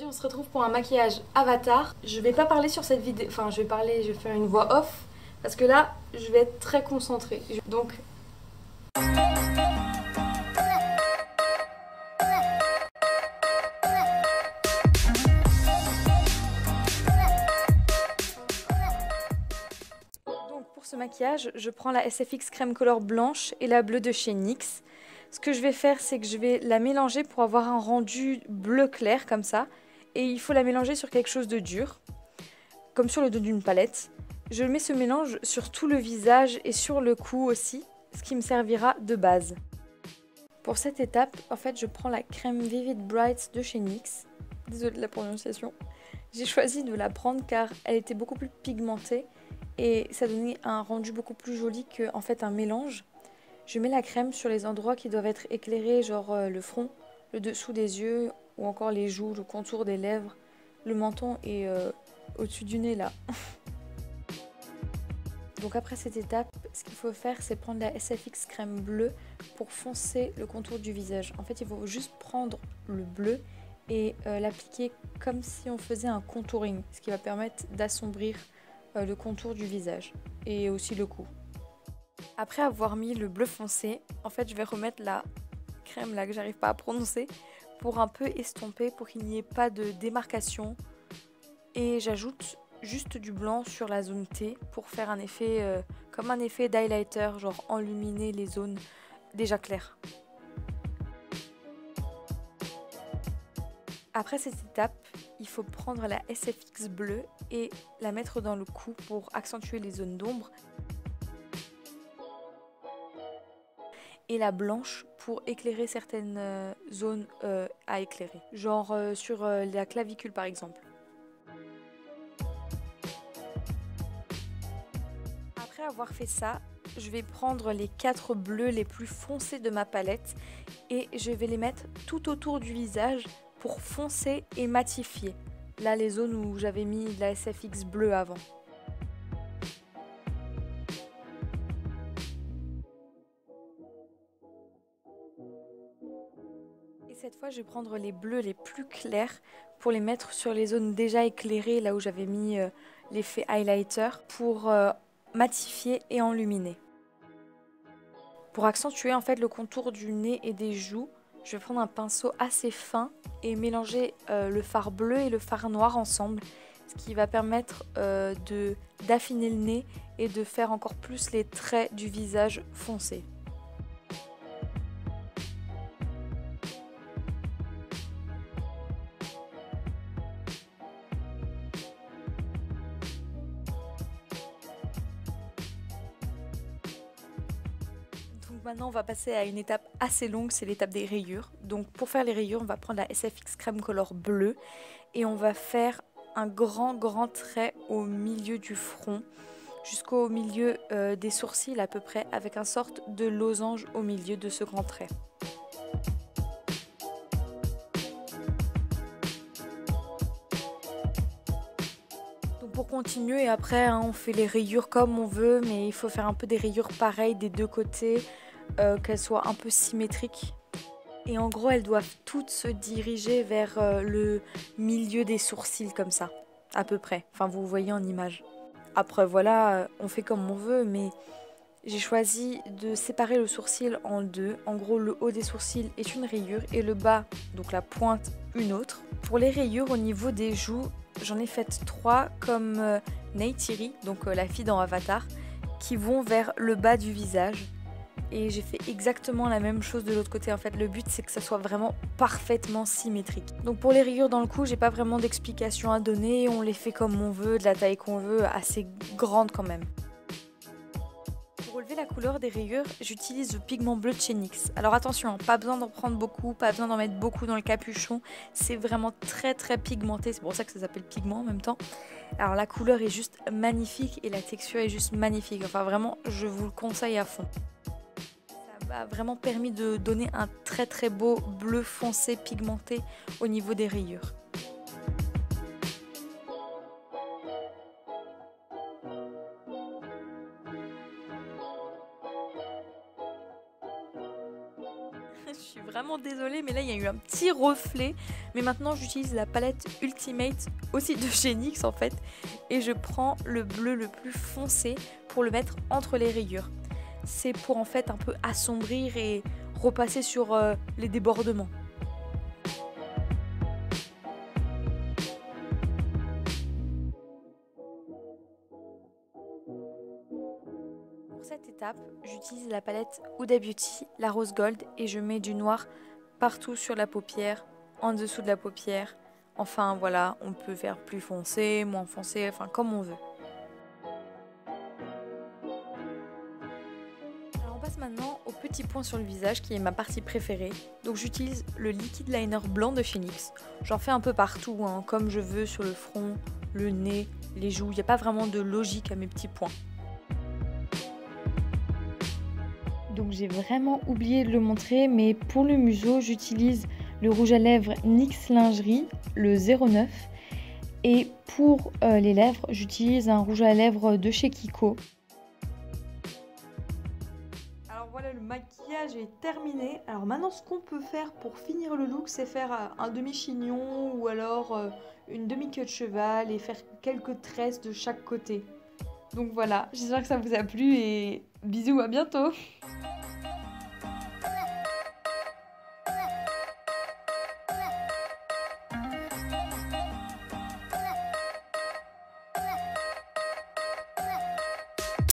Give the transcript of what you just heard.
on se retrouve pour un maquillage avatar. Je vais pas parler sur cette vidéo, enfin je vais faire une voix off parce que là je vais être très concentrée. Donc pour ce maquillage, je prends la SFX Crème Color blanche et la bleue de chez NYX. Ce que je vais faire, c'est que je vais la mélanger pour avoir un rendu bleu clair comme ça. Et il faut la mélanger sur quelque chose de dur, comme sur le dos d'une palette. Je mets ce mélange sur tout le visage et sur le cou aussi, ce qui me servira de base. Pour cette étape, en fait, je prends la crème Vivid Bright de chez NYX. Désolée de la prononciation. J'ai choisi de la prendre car elle était beaucoup plus pigmentée et ça donnait un rendu beaucoup plus joli qu'en fait un mélange. Je mets la crème sur les endroits qui doivent être éclairés, genre le front, le dessous des yeux ou encore les joues, le contour des lèvres, le menton et au-dessus du nez là. Donc après cette étape, ce qu'il faut faire, c'est prendre la SFX crème bleue pour foncer le contour du visage. En fait, il faut juste prendre le bleu et l'appliquer comme si on faisait un contouring, ce qui va permettre d'assombrir le contour du visage et aussi le cou. Après avoir mis le bleu foncé, en fait, je vais remettre la crème là que j'arrive pas à prononcer pour un peu estomper, pour qu'il n'y ait pas de démarcation. Et j'ajoute juste du blanc sur la zone T pour faire un effet comme un effet d'highlighter, genre enluminer les zones déjà claires. Après cette étape, il faut prendre la SFX bleue et la mettre dans le cou pour accentuer les zones d'ombre. Et la blanche pour éclairer certaines zones à éclairer, genre sur la clavicule par exemple. Après avoir fait ça, je vais prendre les 4 bleus les plus foncés de ma palette et je vais les mettre tout autour du visage pour foncer et matifier. Là, les zones où j'avais mis de la SFX bleue avant. Et cette fois, je vais prendre les bleus les plus clairs pour les mettre sur les zones déjà éclairées, là où j'avais mis l'effet highlighter, pour matifier et enluminer. Pour accentuer en fait le contour du nez et des joues, je vais prendre un pinceau assez fin et mélanger le fard bleu et le fard noir ensemble, ce qui va permettre d'affiner le nez et de faire encore plus les traits du visage foncés. Donc maintenant on va passer à une étape assez longue, c'est l'étape des rayures. Donc pour faire les rayures, on va prendre la SFX Crème Color bleue et on va faire un grand trait au milieu du front jusqu'au milieu des sourcils à peu près, avec un sorte de losange au milieu de ce grand trait. Donc pour continuer, après on fait les rayures comme on veut, mais il faut faire un peu des rayures pareilles des deux côtés, qu'elles soient un peu symétriques. Et en gros, elles doivent toutes se diriger vers le milieu des sourcils comme ça, à peu près. Enfin, vous voyez en image. Après, voilà, on fait comme on veut, mais j'ai choisi de séparer le sourcil en deux. En gros, le haut des sourcils est une rayure et le bas, donc la pointe, une autre. Pour les rayures au niveau des joues, j'en ai fait 3 comme Neytiri, donc la fille dans Avatar, qui vont vers le bas du visage. Et j'ai fait exactement la même chose de l'autre côté. En fait, le but c'est que ça soit vraiment parfaitement symétrique. Donc pour les rayures dans le cou, j'ai pas vraiment d'explication à donner. On les fait comme on veut, de la taille qu'on veut, assez grande quand même. Pour relever la couleur des rayures, j'utilise le pigment bleu de chez NYX. Alors attention, pas besoin d'en prendre beaucoup, pas besoin d'en mettre beaucoup dans le capuchon. C'est vraiment très pigmenté, c'est pour ça que ça s'appelle pigment en même temps. Alors la couleur est juste magnifique et la texture est juste magnifique. Enfin vraiment, je vous le conseille à fond. Ça m'a vraiment permis de donner un très beau bleu foncé pigmenté au niveau des rayures. Je suis vraiment désolée, mais là il y a eu un petit reflet. Mais maintenant j'utilise la palette Ultimate aussi de chez NYX en fait. Et je prends le bleu le plus foncé pour le mettre entre les rayures. C'est pour en fait un peu assombrir et repasser sur les débordements. Pour cette étape, j'utilise la palette Huda Beauty, la rose gold, et je mets du noir partout sur la paupière, en dessous de la paupière. Enfin voilà, on peut faire plus foncé, moins foncé, enfin comme on veut. Alors on passe maintenant au petit point sur le visage qui est ma partie préférée. Donc j'utilise le liquid liner blanc de chez NYX. J'en fais un peu partout, hein, comme je veux, sur le front, le nez, les joues. Il n'y a pas vraiment de logique à mes petits points. Donc j'ai vraiment oublié de le montrer, mais pour le museau, j'utilise le rouge à lèvres NYX Lingerie, le 09. Et pour les lèvres, j'utilise un rouge à lèvres de chez Kiko. Alors voilà, le maquillage est terminé. Alors maintenant, ce qu'on peut faire pour finir le look, c'est faire un demi-chignon ou alors une demi-queue de cheval et faire quelques tresses de chaque côté. Donc voilà, j'espère que ça vous a plu et bisous, à bientôt!